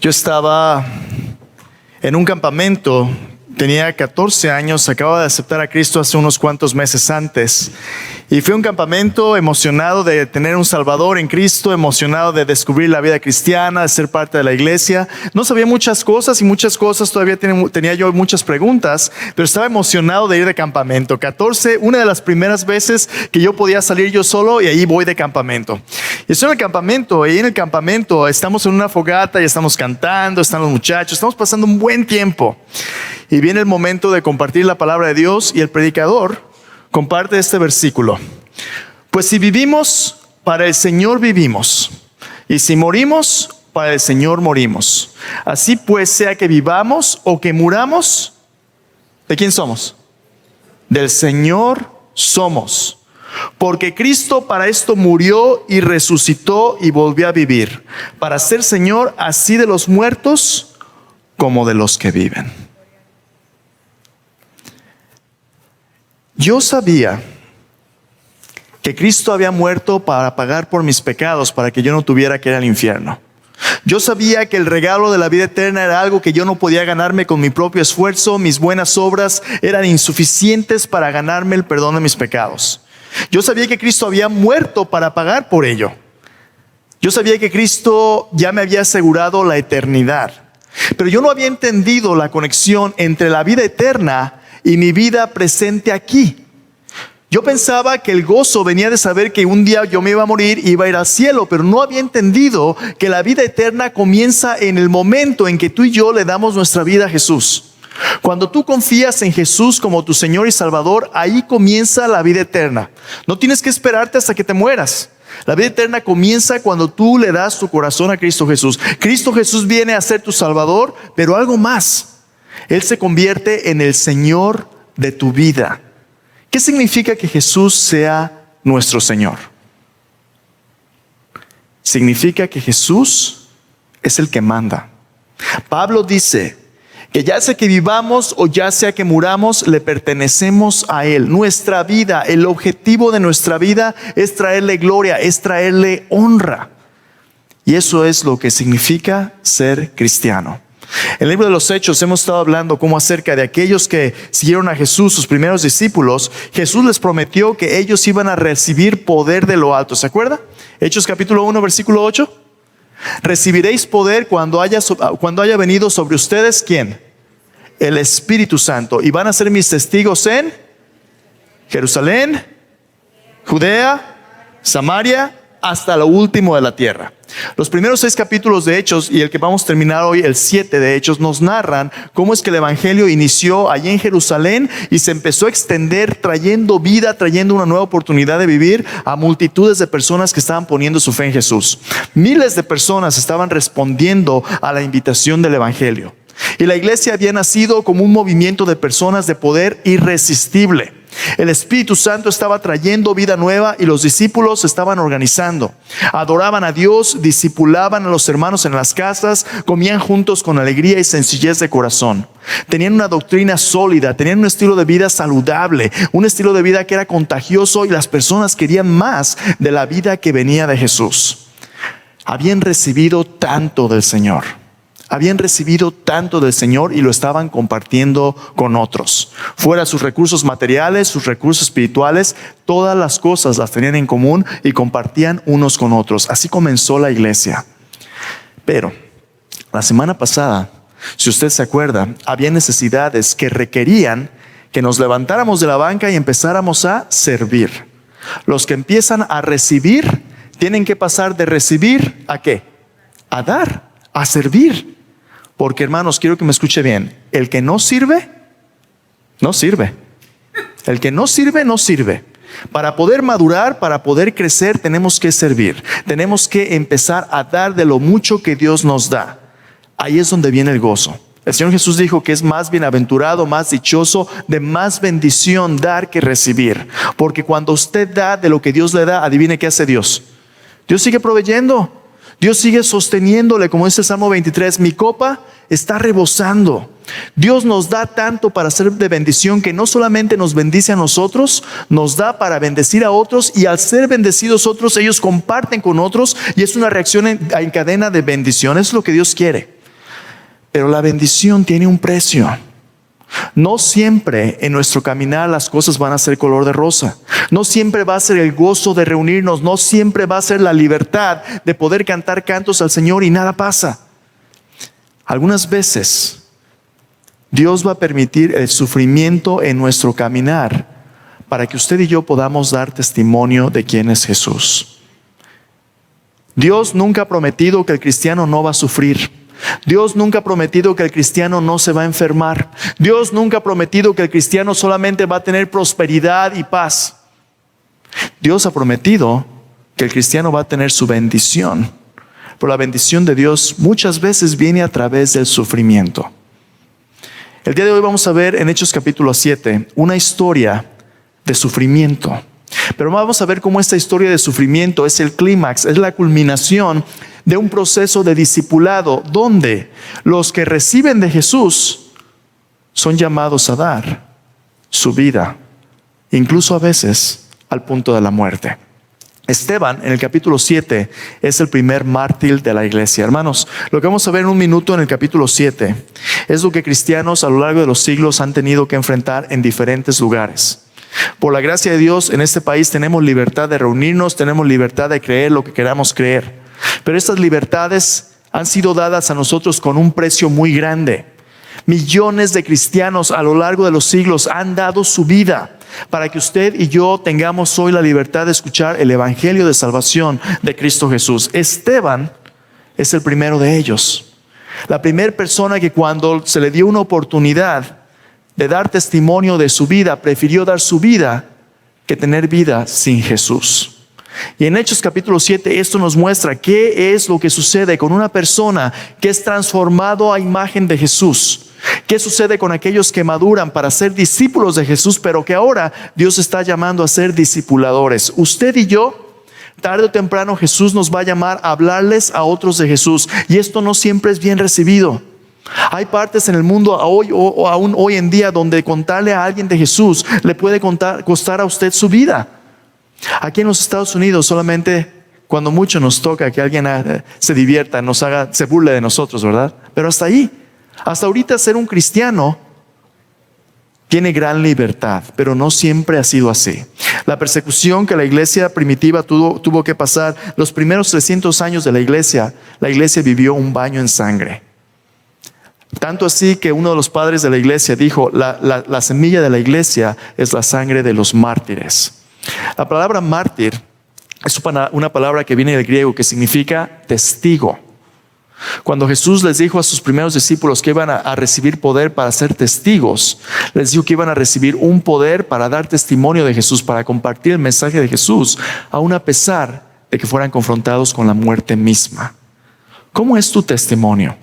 Yo estaba en un campamento, tenía 14 años, acababa de aceptar a Cristo hace unos cuantos meses antes. Y fue un campamento emocionado de tener un Salvador en Cristo, emocionado de descubrir la vida cristiana, de ser parte de la iglesia. No sabía muchas cosas todavía tenía yo muchas preguntas, pero estaba emocionado de ir de campamento. 14, una de las primeras veces que yo podía salir yo solo, y ahí voy de campamento. Y estoy en el campamento, y en el campamento estamos en una fogata y estamos cantando, están los muchachos, estamos pasando un buen tiempo. Y viene el momento de compartir la palabra de Dios y el predicador comparte este versículo. Pues si vivimos, para el Señor vivimos, y si morimos, para el Señor morimos. Así pues, sea que vivamos o que muramos, ¿de quién somos? Del Señor somos. Porque Cristo para esto murió y resucitó y volvió a vivir, para ser Señor así de los muertos como de los que viven. Yo sabía que Cristo había muerto para pagar por mis pecados, para que yo no tuviera que ir al infierno. Yo sabía que el regalo de la vida eterna era algo que yo no podía ganarme con mi propio esfuerzo. Mis buenas obras eran insuficientes para ganarme el perdón de mis pecados. Yo sabía que Cristo había muerto para pagar por ello. Yo sabía que Cristo ya me había asegurado la eternidad. Pero yo no había entendido la conexión entre la vida eterna y mi vida presente aquí. Yo pensaba que el gozo venía de saber que un día yo me iba a morir y iba a ir al cielo, pero no había entendido que la vida eterna comienza en el momento en que tú y yo le damos nuestra vida a Jesús. Cuando tú confías en Jesús como tu Señor y Salvador, ahí comienza la vida eterna. No tienes que esperarte hasta que te mueras. La vida eterna comienza cuando tú le das tu corazón a Cristo Jesús. Cristo Jesús viene a ser tu Salvador, pero algo más. Él se convierte en el Señor de tu vida. ¿Qué significa que Jesús sea nuestro Señor? Significa que Jesús es el que manda. Pablo dice que ya sea que vivamos o ya sea que muramos, le pertenecemos a Él. Nuestra vida, el objetivo de nuestra vida es traerle gloria, es traerle honra. Y eso es lo que significa ser cristiano. En el libro de los Hechos hemos estado hablando como acerca de aquellos que siguieron a Jesús, sus primeros discípulos. Jesús les prometió que ellos iban a recibir poder de lo alto. ¿Se acuerda? Hechos capítulo 1, versículo 8. Recibiréis poder cuando haya venido sobre ustedes, ¿quién? El Espíritu Santo. Y van a ser mis testigos en Jerusalén, Judea, Samaria, hasta lo último de la tierra. Los primeros 6 capítulos de Hechos y el que vamos a terminar hoy, el 7 de Hechos, nos narran cómo es que el evangelio inició allí en Jerusalén y se empezó a extender, trayendo vida, trayendo una nueva oportunidad de vivir a multitudes de personas que estaban poniendo su fe en Jesús. Miles de personas estaban respondiendo a la invitación del evangelio. Y la iglesia había nacido como un movimiento de personas de poder irresistible. El Espíritu Santo estaba trayendo vida nueva y los discípulos se estaban organizando. Adoraban a Dios, discipulaban a los hermanos en las casas, comían juntos con alegría y sencillez de corazón. Tenían una doctrina sólida, tenían un estilo de vida saludable, un estilo de vida que era contagioso y las personas querían más de la vida que venía de Jesús. Habían recibido tanto del Señor. Habían recibido tanto del Señor y lo estaban compartiendo con otros. Fuera sus recursos materiales, sus recursos espirituales, todas las cosas las tenían en común y compartían unos con otros. Así comenzó la iglesia. Pero la semana pasada, si usted se acuerda, había necesidades que requerían que nos levantáramos de la banca y empezáramos a servir. Los que empiezan a recibir tienen que pasar de recibir ¿a qué? A dar, a servir. Porque, hermanos, quiero que me escuche bien. El que no sirve, no sirve. El que no sirve, no sirve. Para poder madurar, para poder crecer, tenemos que servir. Tenemos que empezar a dar de lo mucho que Dios nos da. Ahí es donde viene el gozo. El Señor Jesús dijo que es más bienaventurado, más dichoso, de más bendición dar que recibir. Porque cuando usted da de lo que Dios le da, adivine qué hace Dios. Dios sigue proveyendo. Dios sigue sosteniéndole, como dice el Salmo 23, mi copa está rebosando. Dios nos da tanto para ser de bendición que no solamente nos bendice a nosotros, nos da para bendecir a otros, y al ser bendecidos otros, ellos comparten con otros y es una reacción en cadena de bendición. Es lo que Dios quiere. Pero la bendición tiene un precio. No siempre en nuestro caminar las cosas van a ser color de rosa. No siempre va a ser el gozo de reunirnos. No siempre va a ser la libertad de poder cantar cantos al Señor y nada pasa. Algunas veces Dios va a permitir el sufrimiento en nuestro caminar para que usted y yo podamos dar testimonio de quién es Jesús. Dios nunca ha prometido que el cristiano no va a sufrir. Dios nunca ha prometido que el cristiano no se va a enfermar. Dios nunca ha prometido que el cristiano solamente va a tener prosperidad y paz. Dios ha prometido que el cristiano va a tener su bendición. Pero la bendición de Dios muchas veces viene a través del sufrimiento. El día de hoy vamos a ver en Hechos capítulo 7 una historia de sufrimiento. Pero vamos a ver cómo esta historia de sufrimiento es el clímax, es la culminación de un proceso de discipulado donde los que reciben de Jesús son llamados a dar su vida, incluso a veces al punto de la muerte. Esteban, en el capítulo 7, es el primer mártir de la iglesia. Hermanos, lo que vamos a ver en un minuto en el capítulo 7 es lo que cristianos a lo largo de los siglos han tenido que enfrentar en diferentes lugares. Por la gracia de Dios, en este país tenemos libertad de reunirnos, tenemos libertad de creer lo que queramos creer. Pero estas libertades han sido dadas a nosotros con un precio muy grande. Millones de cristianos a lo largo de los siglos han dado su vida para que usted y yo tengamos hoy la libertad de escuchar el evangelio de salvación de Cristo Jesús. Esteban es el primero de ellos. La primera persona que cuando se le dio una oportunidad de dar testimonio de su vida, prefirió dar su vida que tener vida sin Jesús. Y en Hechos capítulo 7 esto nos muestra qué es lo que sucede con una persona que es transformado a imagen de Jesús. ¿Qué sucede con aquellos que maduran para ser discípulos de Jesús, pero que ahora Dios está llamando a ser discipuladores? Usted y yo, tarde o temprano Jesús nos va a llamar a hablarles a otros de Jesús. Y esto no siempre es bien recibido. Hay partes en el mundo hoy o aún hoy en día donde contarle a alguien de Jesús le puede costar a usted su vida. Aquí en los Estados Unidos solamente cuando mucho nos toca que alguien se divierta, se burle de nosotros, ¿verdad? Pero hasta ahí, hasta ahorita ser un cristiano tiene gran libertad, pero no siempre ha sido así. La persecución que la iglesia primitiva tuvo que pasar, los primeros 300 años de la iglesia vivió un baño en sangre. Tanto así que uno de los padres de la iglesia dijo, la semilla de la iglesia es la sangre de los mártires. La palabra mártir es una palabra que viene del griego que significa testigo. Cuando Jesús les dijo a sus primeros discípulos que iban a recibir poder para ser testigos, les dijo que iban a recibir un poder para dar testimonio de Jesús, para compartir el mensaje de Jesús, aun a pesar de que fueran confrontados con la muerte misma. ¿Cómo es tu testimonio?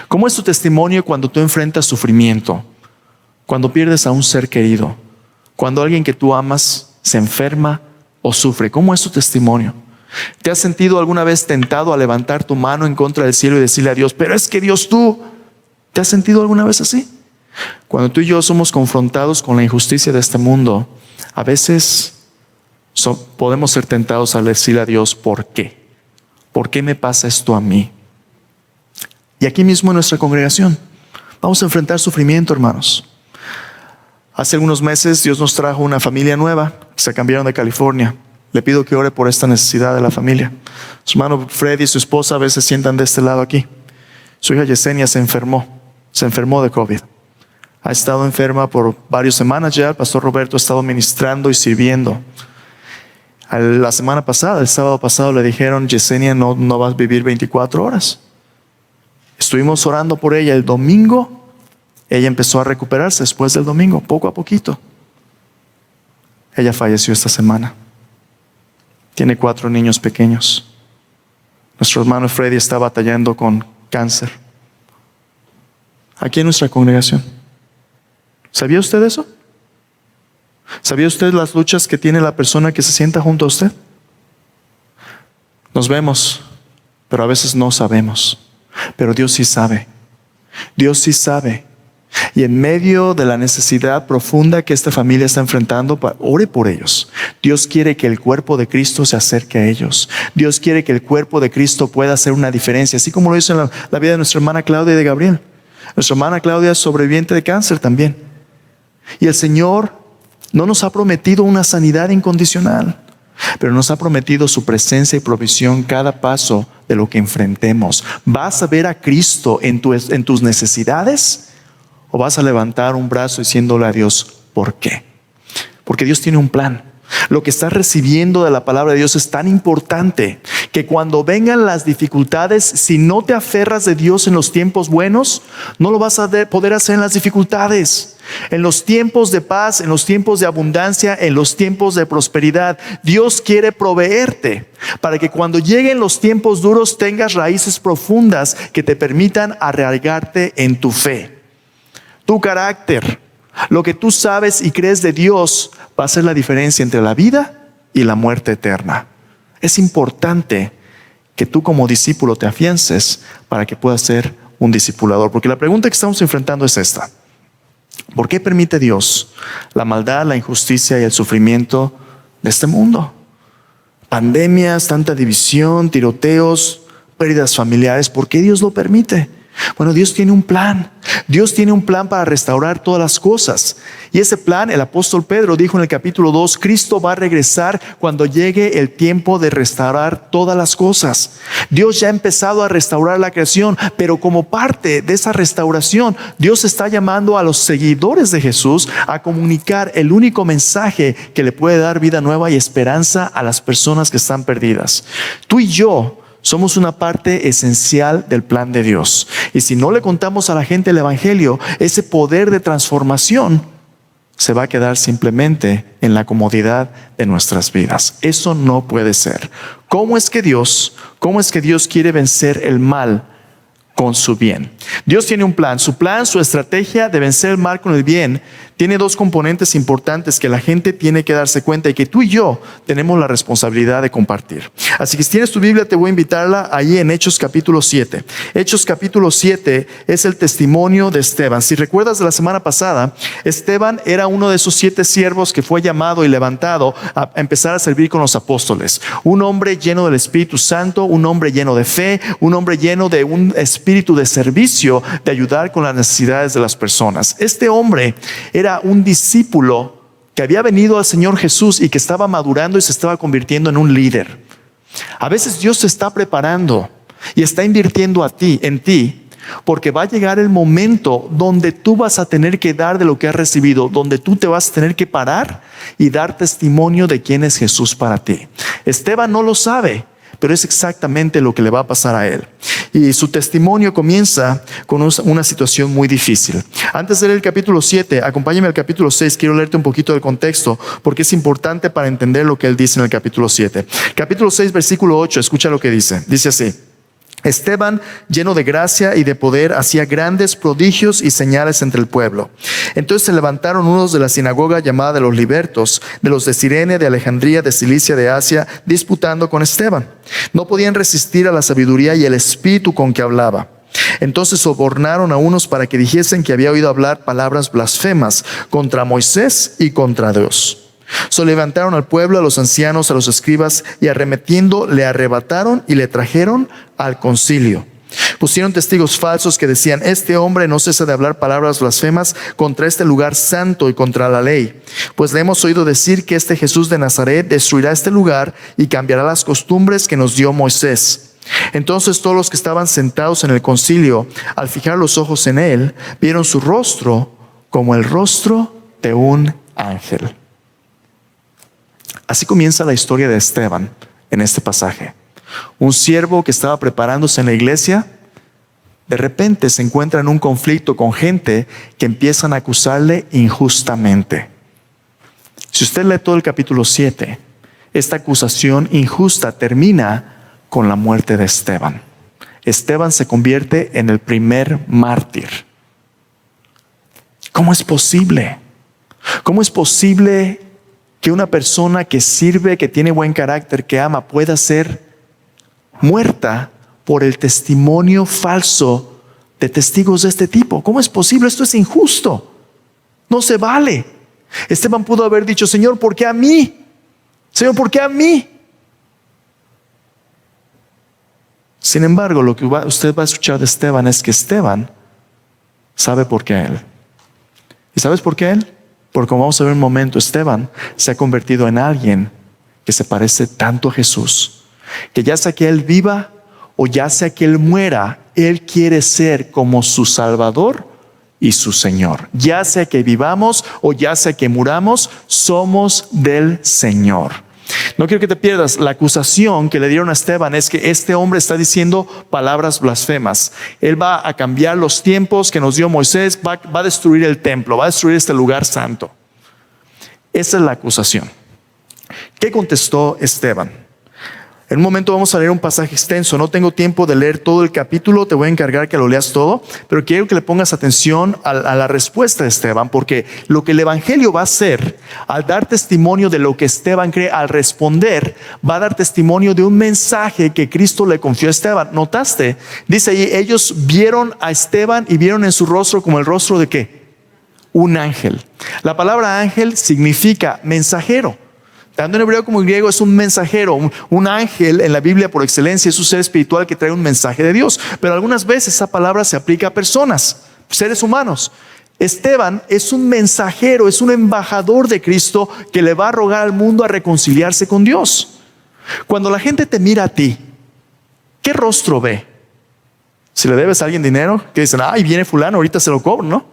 ¿Cómo es tu testimonio cuando tú enfrentas sufrimiento? Cuando pierdes a un ser querido, cuando alguien que tú amas se enferma o sufre. ¿Cómo es tu testimonio? ¿Te has sentido alguna vez tentado a levantar tu mano en contra del cielo y decirle a Dios, pero es que Dios tú? ¿Te has sentido alguna vez así? Cuando tú y yo somos confrontados con la injusticia de este mundo, a veces podemos ser tentados a decirle a Dios, ¿por qué? ¿Por qué me pasa esto a mí? Y aquí mismo en nuestra congregación vamos a enfrentar sufrimiento, hermanos. Hace algunos meses Dios nos trajo una familia nueva, se cambiaron de California. Le pido que ore por esta necesidad de la familia. Su hermano Freddy y su esposa a veces sientan de este lado aquí. Su hija Yesenia se enfermó de COVID. Ha estado enferma por varias semanas ya. El pastor Roberto ha estado ministrando y sirviendo. La semana pasada, el sábado pasado, le dijeron, Yesenia no vas a vivir 24 horas. Estuvimos orando por ella. El domingo ella empezó a recuperarse. Después del domingo, poco a poquito, ella falleció esta semana. Tiene 4 niños pequeños. Nuestro hermano Freddy está batallando con cáncer aquí en nuestra congregación. ¿Sabía usted eso? ¿Sabía usted las luchas que tiene la persona que se sienta junto a usted? Nos vemos, pero a veces no sabemos. Pero Dios sí sabe. Dios sí sabe. Y en medio de la necesidad profunda que esta familia está enfrentando, ore por ellos. Dios quiere que el cuerpo de Cristo se acerque a ellos. Dios quiere que el cuerpo de Cristo pueda hacer una diferencia, así como lo hizo en la vida de nuestra hermana Claudia y de Gabriel. Nuestra hermana Claudia es sobreviviente de cáncer también. Y el Señor no nos ha prometido una sanidad incondicional, pero nos ha prometido su presencia y provisión cada paso de lo que enfrentemos. ¿Vas a ver a Cristo en tus necesidades? ¿O vas a levantar un brazo diciéndole a Dios, ¿por qué? Porque Dios tiene un plan. Lo que estás recibiendo de la palabra de Dios es tan importante que cuando vengan las dificultades, si no te aferras de Dios en los tiempos buenos, no lo vas a poder hacer en las dificultades. En los tiempos de paz, en los tiempos de abundancia, en los tiempos de prosperidad, Dios quiere proveerte para que cuando lleguen los tiempos duros tengas raíces profundas que te permitan arraigarte en tu fe. Tu carácter, lo que tú sabes y crees de Dios va a ser la diferencia entre la vida y la muerte eterna. Es importante que tú como discípulo te afiances para que puedas ser un discipulador. Porque la pregunta que estamos enfrentando es esta: ¿por qué permite Dios la maldad, la injusticia y el sufrimiento de este mundo? Pandemias, tanta división, tiroteos, pérdidas familiares. ¿Por qué Dios lo permite? Bueno, Dios tiene un plan. Dios tiene un plan para restaurar todas las cosas. Y ese plan, el apóstol Pedro dijo en el capítulo 2, Cristo va a regresar cuando llegue el tiempo de restaurar todas las cosas. Dios ya ha empezado a restaurar la creación, pero como parte de esa restauración, Dios está llamando a los seguidores de Jesús a comunicar el único mensaje que le puede dar vida nueva y esperanza a las personas que están perdidas. Tú y yo somos una parte esencial del plan de Dios. Y si no le contamos a la gente el evangelio, ese poder de transformación se va a quedar simplemente en la comodidad de nuestras vidas. Eso no puede ser. ¿Cómo es que Dios quiere vencer el mal con su bien? Dios tiene un plan. Su plan, su estrategia de vencer el mal con el bien, tiene dos componentes importantes que la gente tiene que darse cuenta y que tú y yo tenemos la responsabilidad de compartir. Así que si tienes tu Biblia, te voy a invitarla ahí en Hechos capítulo 7. Hechos capítulo 7 es el testimonio de Esteban. Si recuerdas de la semana pasada, Esteban era uno de esos 7 siervos que fue llamado y levantado a empezar a servir con los apóstoles. Un hombre lleno del Espíritu Santo, un hombre lleno de fe, un hombre lleno de un espíritu de servicio, de ayudar con las necesidades de las personas. Este hombre era un discípulo que había venido al Señor Jesús y que estaba madurando y se estaba convirtiendo en un líder. A veces Dios te está preparando y está invirtiendo en ti, porque va a llegar el momento donde tú vas a tener que dar de lo que has recibido, donde tú te vas a tener que parar y dar testimonio de quién es Jesús para ti. Esteban no lo sabe, pero es exactamente lo que le va a pasar a él. Y su testimonio comienza con una situación muy difícil. Antes de leer el capítulo 7, acompáñame al capítulo 6. Quiero leerte un poquito del contexto, porque es importante para entender lo que él dice en el capítulo 7. Capítulo 6, versículo 8, escucha lo que dice. Dice así: Esteban, lleno de gracia y de poder, hacía grandes prodigios y señales entre el pueblo. Entonces se levantaron unos de la sinagoga llamada de los libertos, de los de Cirene, de Alejandría, de Cilicia, de Asia, disputando con Esteban. No podían resistir a la sabiduría y el espíritu con que hablaba. Entonces sobornaron a unos para que dijesen que había oído hablar palabras blasfemas contra Moisés y contra Dios. Se levantaron al pueblo, a los ancianos, a los escribas, y arremetiendo le arrebataron y le trajeron al concilio. Pusieron testigos falsos que decían: este hombre no cesa de hablar palabras blasfemas contra este lugar santo y contra la ley. Pues le hemos oído decir que este Jesús de Nazaret destruirá este lugar y cambiará las costumbres que nos dio Moisés. Entonces todos los que estaban sentados en el concilio, al fijar los ojos en él, vieron su rostro como el rostro de un ángel. Así comienza la historia de Esteban en este pasaje. Un siervo que estaba preparándose en la iglesia, de repente se encuentra en un conflicto con gente que empiezan a acusarle injustamente. Si usted lee todo el capítulo 7, esta acusación injusta termina con la muerte de Esteban. Esteban se convierte en el primer mártir. ¿Cómo es posible? ¿Cómo es posible que una persona que sirve, que tiene buen carácter, que ama, pueda ser muerta por el testimonio falso de testigos de este tipo? ¿Cómo es posible? Esto es injusto. No se vale. Esteban pudo haber dicho: Señor, ¿por qué a mí? Señor, ¿por qué a mí? Sin embargo, lo que usted va a escuchar de Esteban es que Esteban ¿Sabe por qué a él? ¿Y sabes por qué a él? Porque como vamos a ver en un momento, Esteban se ha convertido en alguien que se parece tanto a Jesús, que ya sea que él viva o ya sea que él muera, él quiere ser como su Salvador y su Señor. Ya sea que vivamos o ya sea que muramos, somos del Señor. No quiero que te pierdas, la acusación que le dieron a Esteban es que este hombre está diciendo palabras blasfemas. Él va a cambiar los tiempos que nos dio Moisés, va a destruir el templo, va a destruir este lugar santo. Esa es la acusación. ¿Qué contestó Esteban? En un momento vamos a leer un pasaje extenso. No tengo tiempo de leer todo el capítulo, te voy a encargar que lo leas todo, pero quiero que le pongas atención a la respuesta de Esteban, porque lo que el Evangelio va a hacer al dar testimonio de lo que Esteban cree, al responder, va a dar testimonio de un mensaje que Cristo le confió a Esteban. ¿Notaste? Dice ahí, ellos vieron a Esteban y vieron en su rostro como el rostro de ¿qué? Un ángel. La palabra ángel significa mensajero. Tanto en hebreo como en griego es un mensajero, un ángel en la Biblia por excelencia es un ser espiritual que trae un mensaje de Dios. Pero algunas veces esa palabra se aplica a personas, seres humanos. Esteban es un mensajero, es un embajador de Cristo que le va a rogar al mundo a reconciliarse con Dios. Cuando la gente te mira a ti, ¿qué rostro ve? Si le debes a alguien dinero, que dicen, ay, viene fulano, ahorita se lo cobro, ¿no?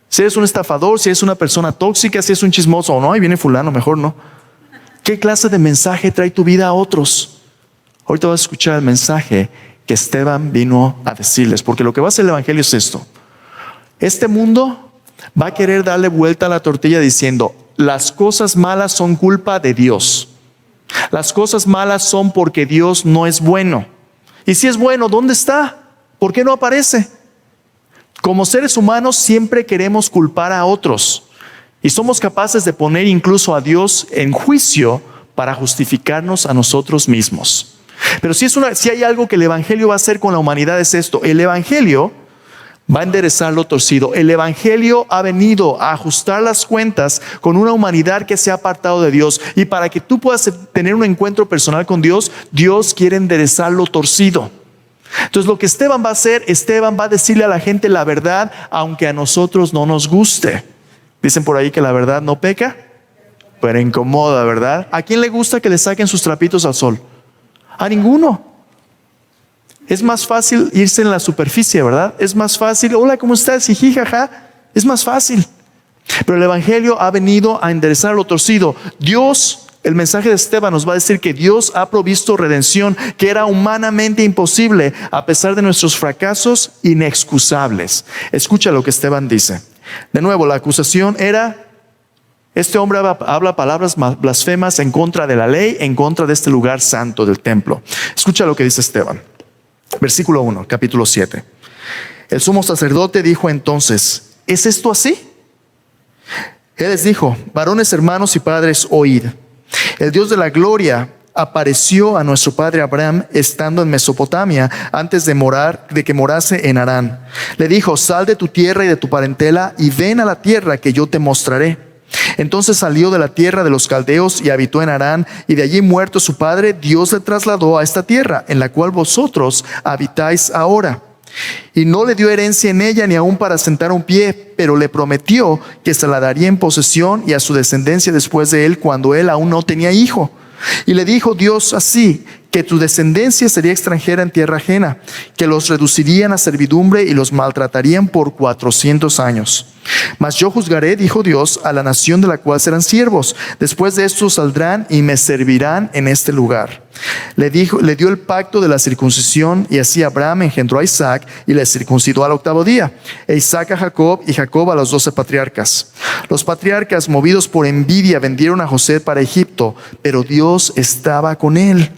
Si eres un estafador, si eres una persona tóxica, si eres un chismoso o no, ahí viene fulano, mejor no. ¿Qué clase de mensaje trae tu vida a otros? Ahorita vas a escuchar el mensaje que Esteban vino a decirles, porque lo que va a hacer el Evangelio es esto. Este mundo va a querer darle vuelta a la tortilla diciendo, las cosas malas son culpa de Dios. Las cosas malas son porque Dios no es bueno. Y si es bueno, ¿dónde está? ¿Por qué no aparece? Como seres humanos siempre queremos culpar a otros. Y somos capaces de poner incluso a Dios en juicio para justificarnos a nosotros mismos. Pero si hay algo que el Evangelio va a hacer con la humanidad es esto. El Evangelio va a enderezar lo torcido. El Evangelio ha venido a ajustar las cuentas con una humanidad que se ha apartado de Dios. Y para que tú puedas tener un encuentro personal con Dios, Dios quiere enderezar lo torcido. Entonces lo que Esteban va a hacer, Esteban va a decirle a la gente la verdad, aunque a nosotros no nos guste. Dicen por ahí que la verdad no peca, pero incomoda, ¿verdad? ¿A quién le gusta que le saquen sus trapitos al sol? A ninguno. Es más fácil irse en la superficie, ¿verdad? Es más fácil, hola, ¿cómo estás? Jiji, jaja. Es más fácil. Pero el Evangelio ha venido a enderezar lo torcido. Dios, el mensaje de Esteban nos va a decir que Dios ha provisto redención que era humanamente imposible a pesar de nuestros fracasos inexcusables. Escucha lo que Esteban dice. De nuevo, la acusación era, este hombre habla palabras blasfemas en contra de la ley, en contra de este lugar santo del templo. Escucha lo que dice Esteban. Versículo 1, capítulo 7. El sumo sacerdote dijo entonces, ¿es esto así? Él les dijo, varones, hermanos y padres, oíd. El Dios de la gloria apareció a nuestro padre Abraham estando en Mesopotamia antes de que morase en Harán. Le dijo, sal de tu tierra y de tu parentela y ven a la tierra que yo te mostraré. Entonces salió de la tierra de los caldeos y habitó en Harán, y de allí muerto su padre, Dios le trasladó a esta tierra en la cual vosotros habitáis ahora. Y no le dio herencia en ella ni aún para sentar un pie, pero le prometió que se la daría en posesión y a su descendencia después de él, cuando él aún no tenía hijo. Y le dijo Dios así, que tu descendencia sería extranjera en tierra ajena, que los reducirían a servidumbre y los maltratarían por 400 años. Mas yo juzgaré, dijo Dios, a la nación de la cual serán siervos. Después de esto saldrán y me servirán en este lugar. Le dio el pacto de la circuncisión, y así Abraham engendró a Isaac y le circuncidó al 8º día, e Isaac a Jacob y Jacob a los 12 patriarcas. Los patriarcas, movidos por envidia, vendieron a José para Egipto, pero Dios estaba con él.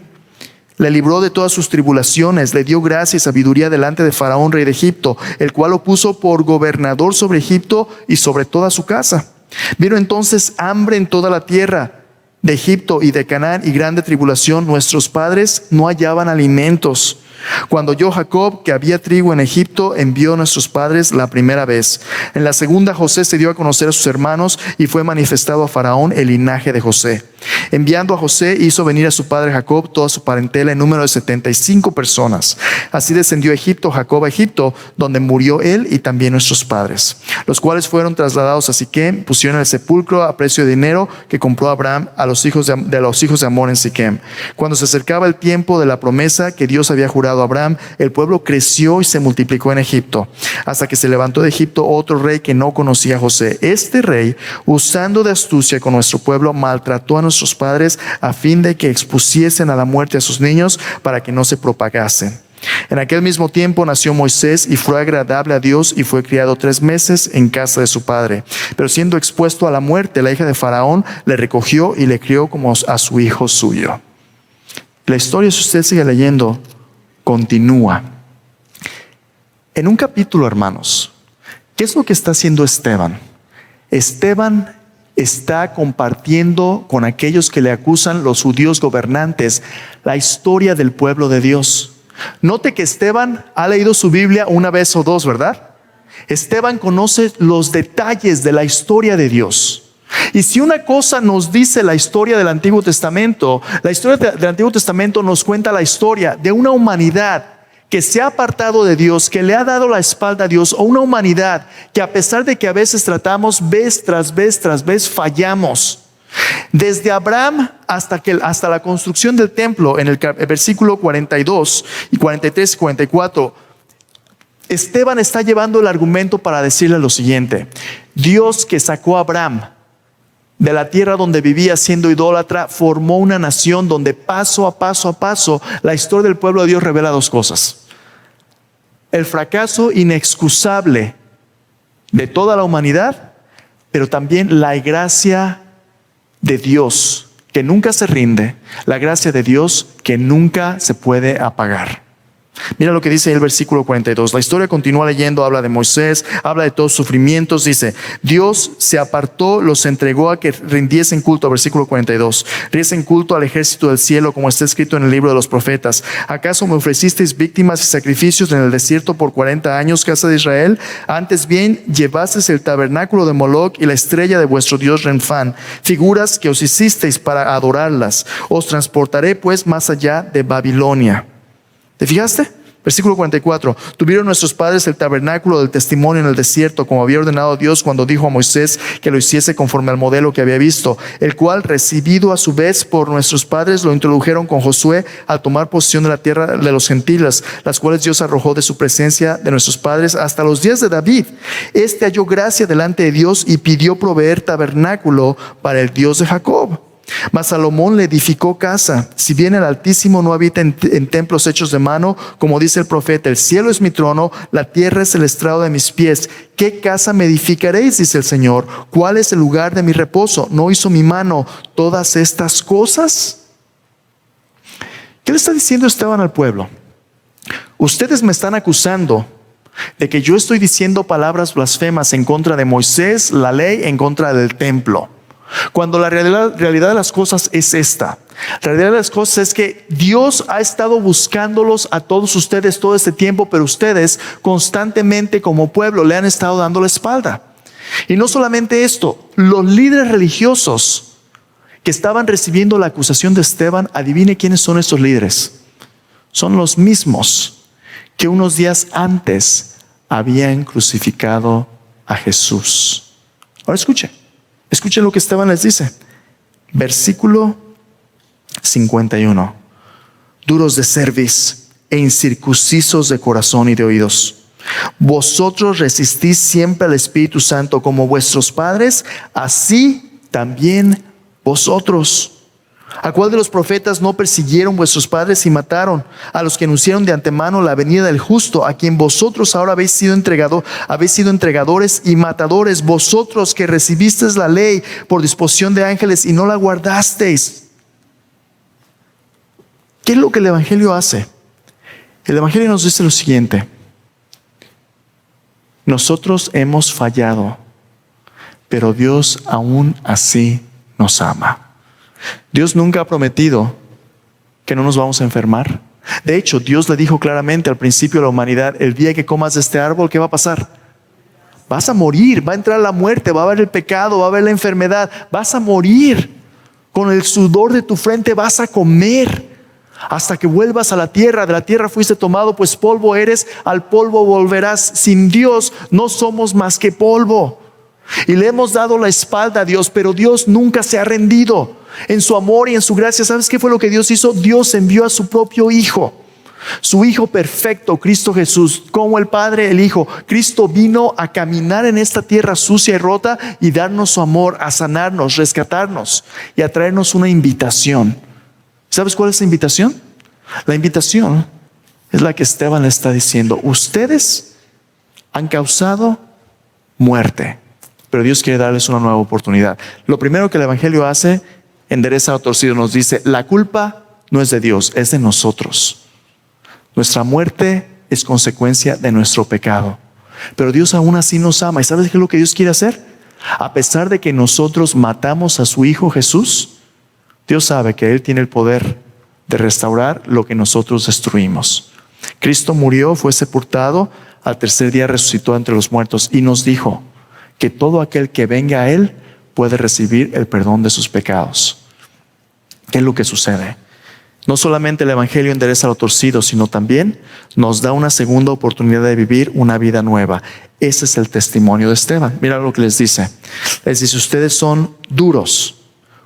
Le libró de todas sus tribulaciones, le dio gracia y sabiduría delante de Faraón, rey de Egipto, el cual lo puso por gobernador sobre Egipto y sobre toda su casa. Vino entonces hambre en toda la tierra de Egipto y de Canaán, y grande tribulación. Nuestros padres no hallaban alimentos. Cuando oyó Jacob que había trigo en Egipto, envió a nuestros padres la primera vez. En la segunda, José se dio a conocer a sus hermanos y fue manifestado a Faraón el linaje de José. Enviando a José, hizo venir a su padre Jacob toda su parentela en número de 75 personas. Así descendió Jacob a Egipto, donde murió él y también nuestros padres, los cuales fueron trasladados a Siquem, pusieron el sepulcro a precio de dinero que compró Abraham a los hijos de Amor en Siquem. Cuando se acercaba el tiempo de la promesa que Dios había jurado a Abraham, el pueblo creció y se multiplicó en Egipto, hasta que se levantó de Egipto otro rey que no conocía a José. Este rey, usando de astucia con nuestro pueblo, maltrató a nuestros padres a fin de que expusiesen a la muerte a sus niños para que no se propagasen. En aquel mismo tiempo nació Moisés y fue agradable a Dios y fue criado 3 meses en casa de su padre. Pero siendo expuesto a la muerte, la hija de Faraón le recogió y le crió como a su hijo suyo. La historia, si usted sigue leyendo, continúa. En un capítulo, hermanos, ¿qué es lo que está haciendo Esteban? Esteban está compartiendo con aquellos que le acusan, los judíos gobernantes, la historia del pueblo de Dios. Note que Esteban ha leído su Biblia una vez o dos, ¿verdad? Esteban conoce los detalles de la historia de Dios. Y si una cosa nos dice la historia del Antiguo Testamento, la historia del Antiguo Testamento nos cuenta la historia de una humanidad que se ha apartado de Dios, que le ha dado la espalda a Dios, o una humanidad que, a pesar de que a veces tratamos, vez tras vez tras vez fallamos. Desde Abraham hasta la construcción del templo, en el versículo 42 y 43 y 44, Esteban está llevando el argumento para decirle lo siguiente: Dios, que sacó a Abraham de la tierra donde vivía siendo idólatra, formó una nación donde paso a paso la historia del pueblo de Dios revela 2 cosas: el fracaso inexcusable de toda la humanidad, pero también la gracia de Dios que nunca se rinde, la gracia de Dios que nunca se puede apagar. Mira lo que dice el versículo 42. La historia continúa leyendo, habla de Moisés, habla de todos sus sufrimientos. Dice: Dios se apartó, los entregó a que rindiesen culto. Versículo 42. Riesen culto al ejército del cielo, como está escrito en el libro de los profetas. ¿Acaso me ofrecisteis víctimas y sacrificios en el desierto por 40 años, casa de Israel? Antes bien, llevasteis el tabernáculo de Moloc y la estrella de vuestro dios Renfán, figuras que os hicisteis para adorarlas. Os transportaré pues más allá de Babilonia. ¿Te fijaste? Versículo 44. Tuvieron nuestros padres el tabernáculo del testimonio en el desierto, como había ordenado Dios cuando dijo a Moisés que lo hiciese conforme al modelo que había visto, el cual, recibido a su vez por nuestros padres, lo introdujeron con Josué al tomar posesión de la tierra de los gentiles, las cuales Dios arrojó de su presencia de nuestros padres hasta los días de David. Este halló gracia delante de Dios y pidió proveer tabernáculo para el Dios de Jacob. Mas Salomón le edificó casa, si bien el Altísimo no habita en templos hechos de mano, como dice el profeta: el cielo es mi trono, la tierra es el estrado de mis pies. ¿Qué casa me edificaréis?, dice el Señor. ¿Cuál es el lugar de mi reposo? ¿No hizo mi mano todas estas cosas? ¿Qué le está diciendo Esteban al pueblo? Ustedes me están acusando de que yo estoy diciendo palabras blasfemas en contra de Moisés, la ley, en contra del templo, cuando la realidad de las cosas es esta. La realidad de las cosas es que Dios ha estado buscándolos a todos ustedes todo este tiempo, pero ustedes constantemente como pueblo le han estado dando la espalda. Y no solamente esto, los líderes religiosos que estaban recibiendo la acusación de Esteban, adivine quiénes son estos líderes. Son los mismos que unos días antes habían crucificado a Jesús. Ahora escuchen lo que Esteban les dice. Versículo 51. Duros de cerviz e incircuncisos de corazón y de oídos. Vosotros resistís siempre al Espíritu Santo como vuestros padres, así también vosotros. ¿A cuál de los profetas no persiguieron vuestros padres y mataron? A los que anunciaron de antemano la venida del justo, a quien vosotros ahora habéis sido entregadores y matadores, vosotros que recibisteis la ley por disposición de ángeles y no la guardasteis. ¿Qué es lo que el Evangelio hace? El Evangelio nos dice lo siguiente: nosotros hemos fallado, pero Dios aún así nos ama. Dios nunca ha prometido que no nos vamos a enfermar. De hecho, Dios le dijo claramente al principio de la humanidad: el día que comas de este árbol, ¿qué va a pasar? Vas a morir, va a entrar la muerte, va a haber el pecado, va a haber la enfermedad, vas a morir. Con el sudor de tu frente vas a comer hasta que vuelvas a la tierra. De la tierra fuiste tomado, pues polvo eres, al polvo volverás. Sin Dios no somos más que polvo. Y le hemos dado la espalda a Dios, pero Dios nunca se ha rendido. En su amor y en su gracia, ¿sabes qué fue lo que Dios hizo? Dios envió a su propio Hijo, su Hijo perfecto, Cristo Jesús. Como el Padre, el Hijo, Cristo vino a caminar en esta tierra sucia y rota y darnos su amor, a sanarnos, rescatarnos y a traernos una invitación. ¿Sabes cuál es la invitación? La invitación es la que Esteban le está diciendo. Ustedes han causado muerte, pero Dios quiere darles una nueva oportunidad. Lo primero que el Evangelio hace, endereza lo torcido, nos dice: la culpa no es de Dios, es de nosotros. Nuestra muerte es consecuencia de nuestro pecado, pero Dios aún así nos ama. ¿Y sabes qué es lo que Dios quiere hacer? A pesar de que nosotros matamos a su Hijo Jesús, Dios sabe que Él tiene el poder de restaurar lo que nosotros destruimos. Cristo murió, fue sepultado, al tercer día resucitó entre los muertos y nos dijo que todo aquel que venga a Él puede recibir el perdón de sus pecados. ¿Qué es lo que sucede? No solamente el Evangelio endereza lo torcido, sino también nos da una segunda oportunidad de vivir una vida nueva. Ese es el testimonio de Esteban. Mira lo que les dice. Les dice: ustedes son duros,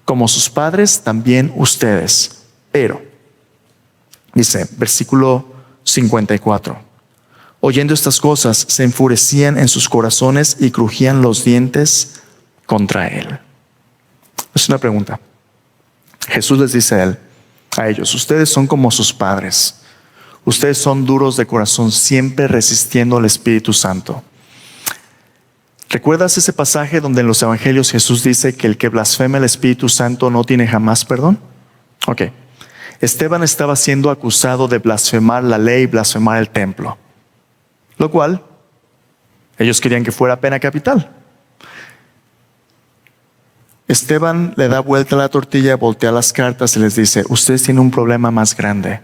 como sus padres también ustedes. Pero, dice, versículo 54. Oyendo estas cosas, se enfurecían en sus corazones y crujían los dientes contra él. Es una pregunta. Jesús les dice a ellos: ustedes son como sus padres. Ustedes son duros de corazón, siempre resistiendo al Espíritu Santo. ¿Recuerdas ese pasaje donde en los evangelios Jesús dice que el que blasfema el Espíritu Santo no tiene jamás perdón? Ok. Esteban estaba siendo acusado de blasfemar la ley, blasfemar el templo, lo cual ellos querían que fuera pena capital. Esteban le da vuelta a la tortilla, voltea las cartas y les dice: ustedes tienen un problema más grande.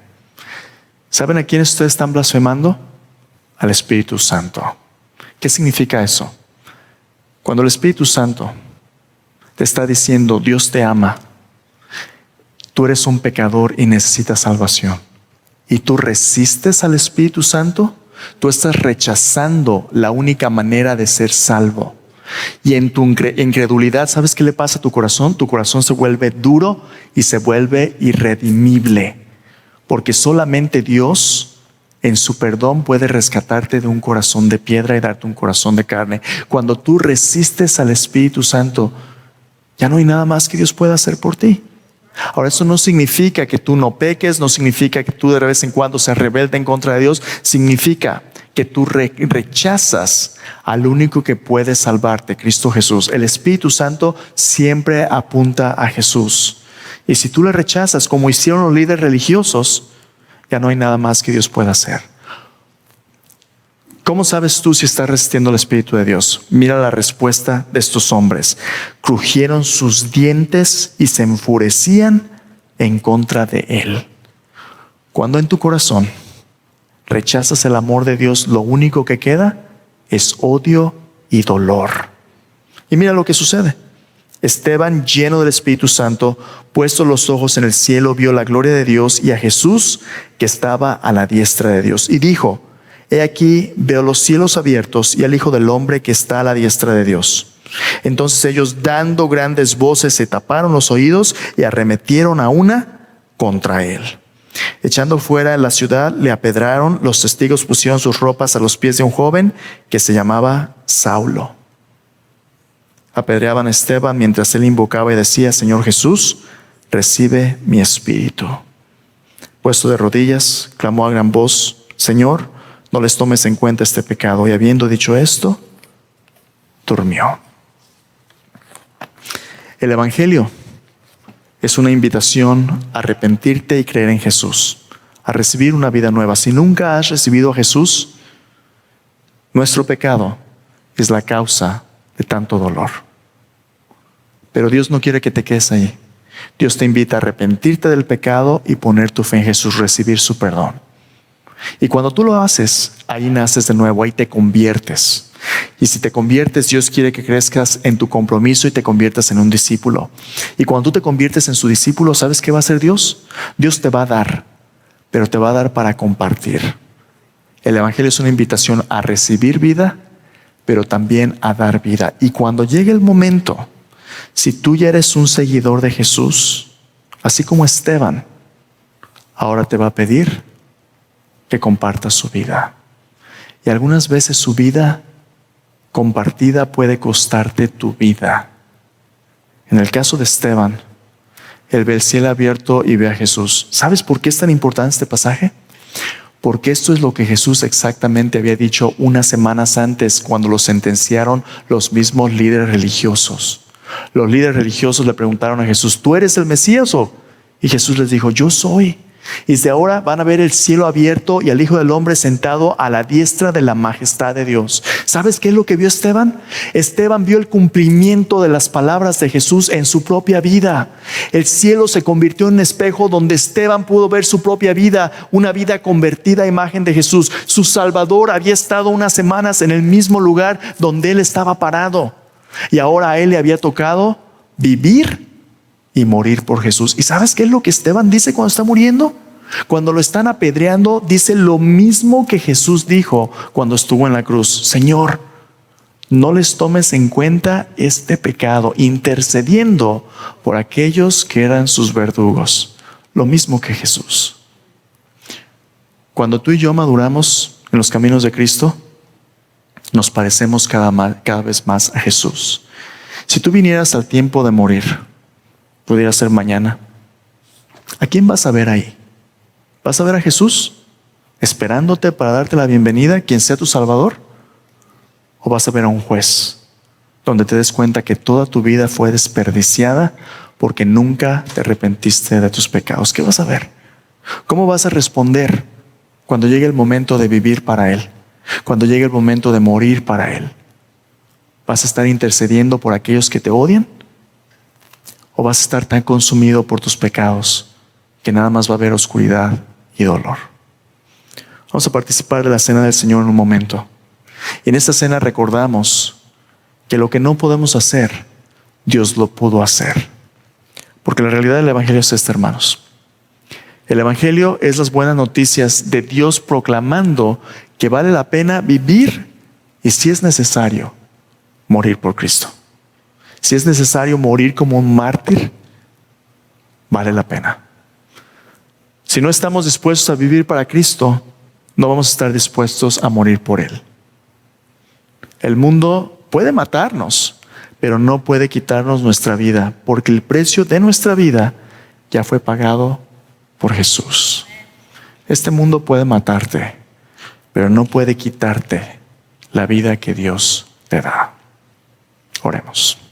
¿Saben a quién ustedes están blasfemando? Al Espíritu Santo. ¿Qué significa eso? Cuando el Espíritu Santo te está diciendo: Dios te ama, tú eres un pecador y necesitas salvación, y tú resistes al Espíritu Santo, tú estás rechazando la única manera de ser salvo. Y en tu incredulidad, ¿sabes qué le pasa a tu corazón? Tu corazón se vuelve duro y se vuelve irredimible, porque solamente Dios en su perdón puede rescatarte de un corazón de piedra y darte un corazón de carne. Cuando tú resistes al Espíritu Santo, ya no hay nada más que Dios pueda hacer por ti. Ahora, eso no significa que tú no peques, no significa que tú de vez en cuando seas rebelde en contra de Dios. Significa que tú rechazas al único que puede salvarte, Cristo Jesús. El Espíritu Santo siempre apunta a Jesús. Y si tú le rechazas, como hicieron los líderes religiosos, ya no hay nada más que Dios pueda hacer. ¿Cómo sabes tú si estás resistiendo al Espíritu de Dios? Mira la respuesta de estos hombres. Crujieron sus dientes y se enfurecían en contra de él. Cuando en tu corazón rechazas el amor de Dios, lo único que queda es odio y dolor. Y mira lo que sucede. Esteban, lleno del Espíritu Santo, puestos los ojos en el cielo, vio la gloria de Dios y a Jesús que estaba a la diestra de Dios. Y dijo: he aquí, veo los cielos abiertos y al Hijo del Hombre que está a la diestra de Dios. Entonces ellos, dando grandes voces, se taparon los oídos y arremetieron a una contra él. Echando fuera de la ciudad, le apedraron. Los testigos pusieron sus ropas a los pies de un joven que se llamaba Saulo. Apedreaban a Esteban mientras él invocaba y decía: Señor Jesús, recibe mi espíritu. Puesto de rodillas, clamó a gran voz: Señor, no les tomes en cuenta este pecado. Y habiendo dicho esto, durmió. El Evangelio es una invitación a arrepentirte y creer en Jesús, a recibir una vida nueva. Si nunca has recibido a Jesús, nuestro pecado es la causa de tanto dolor. Pero Dios no quiere que te quedes ahí. Dios te invita a arrepentirte del pecado y poner tu fe en Jesús, recibir su perdón. Y cuando tú lo haces, ahí naces de nuevo, ahí te conviertes. Y si te conviertes, Dios quiere que crezcas en tu compromiso y te conviertas en un discípulo. Y cuando tú te conviertes en su discípulo, ¿sabes qué va a hacer Dios? Dios te va a dar, pero te va a dar para compartir. El Evangelio es una invitación a recibir vida, pero también a dar vida. Y cuando llegue el momento, si tú ya eres un seguidor de Jesús, así como Esteban, ahora te va a pedir que compartas su vida. Y algunas veces su vida compartida puede costarte tu vida. En el caso de Esteban, él ve el cielo abierto y ve a Jesús. ¿Sabes por qué es tan importante este pasaje? Porque esto es lo que Jesús exactamente había dicho unas semanas antes cuando lo sentenciaron los mismos líderes religiosos. Los líderes religiosos le preguntaron a Jesús, ¿tú eres el Mesías? Y Jesús les dijo, yo soy. Y desde ahora van a ver el cielo abierto y al Hijo del Hombre sentado a la diestra de la majestad de Dios. ¿Sabes qué es lo que vio Esteban? Esteban vio el cumplimiento de las palabras de Jesús en su propia vida. El cielo se convirtió en un espejo donde Esteban pudo ver su propia vida, una vida convertida a imagen de Jesús. Su Salvador había estado unas semanas en el mismo lugar donde él estaba parado. Y ahora a él le había tocado vivir y morir por Jesús. ¿Y sabes qué es lo que Esteban dice cuando está muriendo? Cuando lo están apedreando, dice lo mismo que Jesús dijo cuando estuvo en la cruz. Señor, no les tomes en cuenta este pecado, intercediendo por aquellos que eran sus verdugos. Lo mismo que Jesús. Cuando tú y yo maduramos en los caminos de Cristo, nos parecemos cada vez más a Jesús. Si tú vinieras al tiempo de morir, pudiera ser mañana, ¿a quién vas a ver ahí? ¿Vas a ver a Jesús esperándote para darte la bienvenida, quien sea tu Salvador? ¿O vas a ver a un juez donde te des cuenta que toda tu vida fue desperdiciada porque nunca te arrepentiste de tus pecados? ¿Qué vas a ver? ¿Cómo vas a responder cuando llegue el momento de vivir para Él? Cuando llegue el momento de morir para Él. ¿Vas a estar intercediendo por aquellos que te odian? ¿O vas a estar tan consumido por tus pecados que nada más va a haber oscuridad y dolor? Vamos a participar de la cena del Señor en un momento. Y en esta cena recordamos que lo que no podemos hacer, Dios lo pudo hacer. Porque la realidad del Evangelio es esta, hermanos. El Evangelio es las buenas noticias de Dios proclamando que vale la pena vivir y, si es necesario, morir por Cristo. Si es necesario morir como un mártir, vale la pena. Si no estamos dispuestos a vivir para Cristo, no vamos a estar dispuestos a morir por Él. El mundo puede matarnos, pero no puede quitarnos nuestra vida, porque el precio de nuestra vida ya fue pagado por Jesús. Este mundo puede matarte, pero no puede quitarte la vida que Dios te da. Oremos.